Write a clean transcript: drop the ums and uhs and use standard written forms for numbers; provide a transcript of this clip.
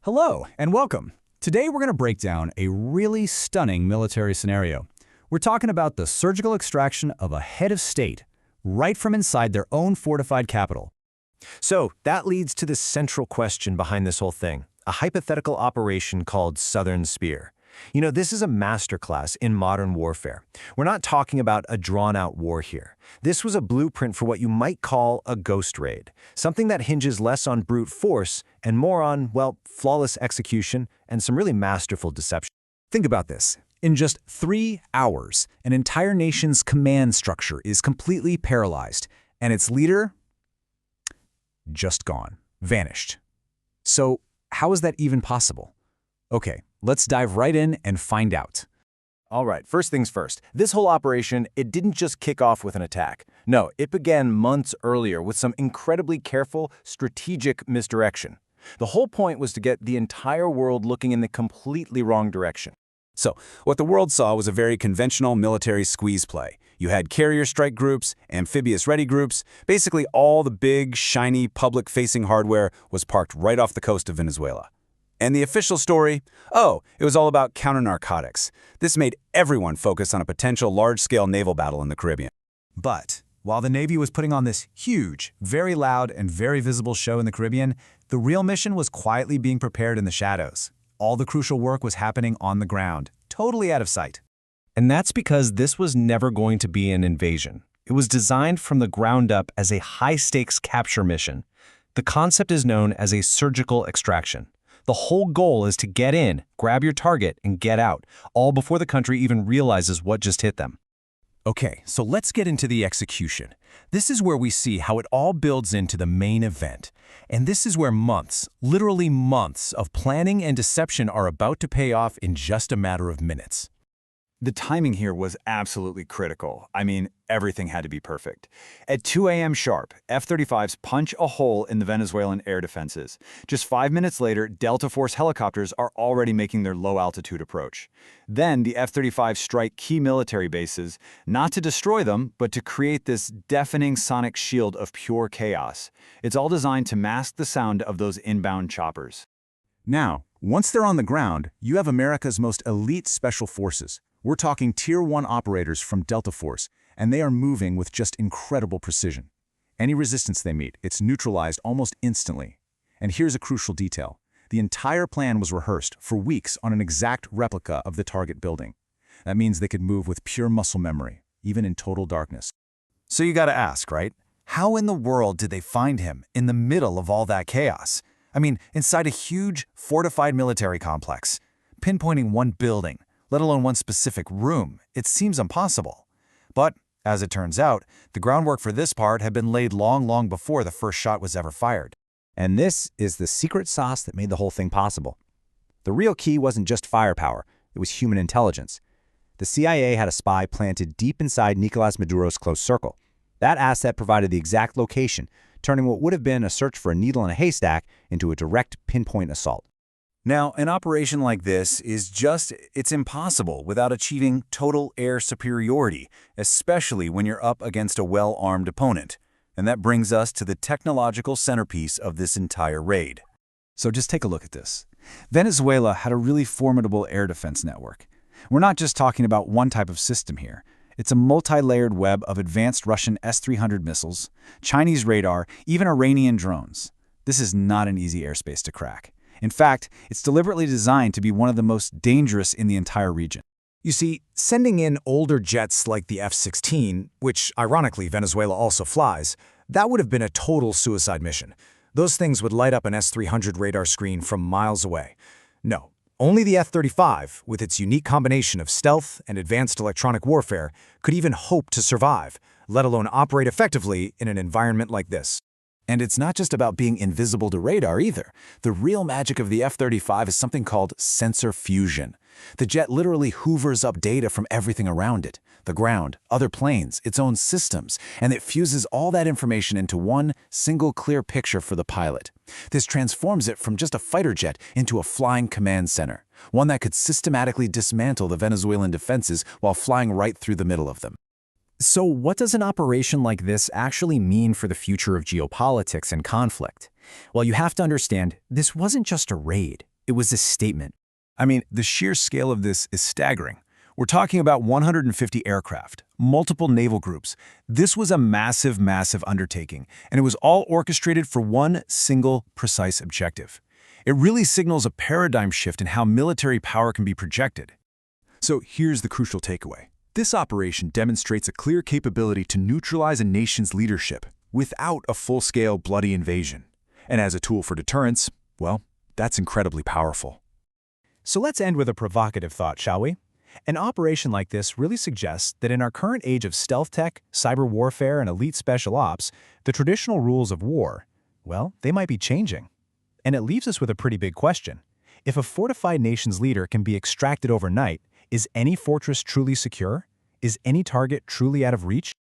Hello and welcome. Today we're going to break down a really stunning military scenario. We're talking about the surgical extraction of a head of state right from inside their own fortified capital. So that leads to the central question behind this whole thing, a hypothetical operation called Southern Spear. This is a masterclass in modern warfare. We're not talking about a drawn-out war here. This was a blueprint for what you might call a ghost raid, something that hinges less on brute force and more on, well, flawless execution and some really masterful deception. Think about this. In just 3 hours, an entire nation's command structure is completely paralyzed, and its leader, just gone, vanished. So how is that even possible? Okay, let's dive right in and find out. All right, first things first. This whole operation, it didn't just kick off with an attack. No, it began months earlier with some incredibly careful, strategic misdirection. The whole point was to get the entire world looking in the completely wrong direction. So, what the world saw was a very conventional military squeeze play. You had carrier strike groups, amphibious ready groups, basically all the big, shiny, public-facing hardware was parked right off the coast of Venezuela. And the official story? Oh, it was all about counter-narcotics. This made everyone focus on a potential large-scale naval battle in the Caribbean. But while the Navy was putting on this huge, very loud, and very visible show in the Caribbean, the real mission was quietly being prepared in the shadows. All the crucial work was happening on the ground, totally out of sight. And that's because this was never going to be an invasion. It was designed from the ground up as a high-stakes capture mission. The concept is known as a surgical extraction. The whole goal is to get in, grab your target, and get out, all before the country even realizes what just hit them. Okay, so let's get into the execution. This is where we see how it all builds into the main event. And this is where months, literally months, of planning and deception are about to pay off in just a matter of minutes. The timing here was absolutely critical. I mean, everything had to be perfect. At 2 a.m. sharp, F-35s punch a hole in the Venezuelan air defenses. Just 5 minutes later, Delta Force helicopters are already making their low-altitude approach. Then the F-35s strike key military bases, not to destroy them, but to create this deafening sonic shield of pure chaos. It's all designed to mask the sound of those inbound choppers. Now, once they're on the ground, you have America's most elite special forces. We're talking Tier 1 operators from Delta Force, and they are moving with just incredible precision. Any resistance they meet, it's neutralized almost instantly. And here's a crucial detail. The entire plan was rehearsed for weeks on an exact replica of the target building. That means they could move with pure muscle memory, even in total darkness. So you gotta ask, right? How in the world did they find him in the middle of all that chaos? I mean, inside a huge, fortified military complex. Pinpointing one building, let alone one specific room, it seems impossible. But, as it turns out, the groundwork for this part had been laid long before the first shot was ever fired. And this is the secret sauce that made the whole thing possible. The real key wasn't just firepower, it was human intelligence. The CIA had a spy planted deep inside Nicolas Maduro's close circle. That asset provided the exact location, turning what would have been a search for a needle in a haystack into a direct pinpoint assault. Now, an operation like this it's impossible without achieving total air superiority, especially when you're up against a well-armed opponent. And that brings us to the technological centerpiece of this entire raid. So just take a look at this. Venezuela had a really formidable air defense network. We're not just talking about one type of system here. It's a multi-layered web of advanced Russian S-300 missiles, Chinese radar, even Iranian drones. This is not an easy airspace to crack. In fact, it's deliberately designed to be one of the most dangerous in the entire region. You see, sending in older jets like the F-16, which ironically Venezuela also flies, that would have been a total suicide mission. Those things would light up an S-300 radar screen from miles away. No, only the F-35, with its unique combination of stealth and advanced electronic warfare, could even hope to survive, let alone operate effectively in an environment like this. And it's not just about being invisible to radar either. The real magic of the F-35 is something called sensor fusion. The jet literally hoovers up data from everything around it, the ground, other planes, its own systems, and it fuses all that information into one single clear picture for the pilot. This transforms it from just a fighter jet into a flying command center, one that could systematically dismantle the Venezuelan defenses while flying right through the middle of them. So what does an operation like this actually mean for the future of geopolitics and conflict? Well, you have to understand, this wasn't just a raid. It was a statement. I mean, the sheer scale of this is staggering. We're talking about 150 aircraft, multiple naval groups. This was a massive, massive undertaking, and it was all orchestrated for one single, precise objective. It really signals a paradigm shift in how military power can be projected. So here's the crucial takeaway. This operation demonstrates a clear capability to neutralize a nation's leadership without a full-scale bloody invasion. And as a tool for deterrence, well, that's incredibly powerful. So let's end with a provocative thought, shall we? An operation like this really suggests that in our current age of stealth tech, cyber warfare, and elite special ops, the traditional rules of war, well, they might be changing. And it leaves us with a pretty big question. If a fortified nation's leader can be extracted overnight, is any fortress truly secure? Is any target truly out of reach?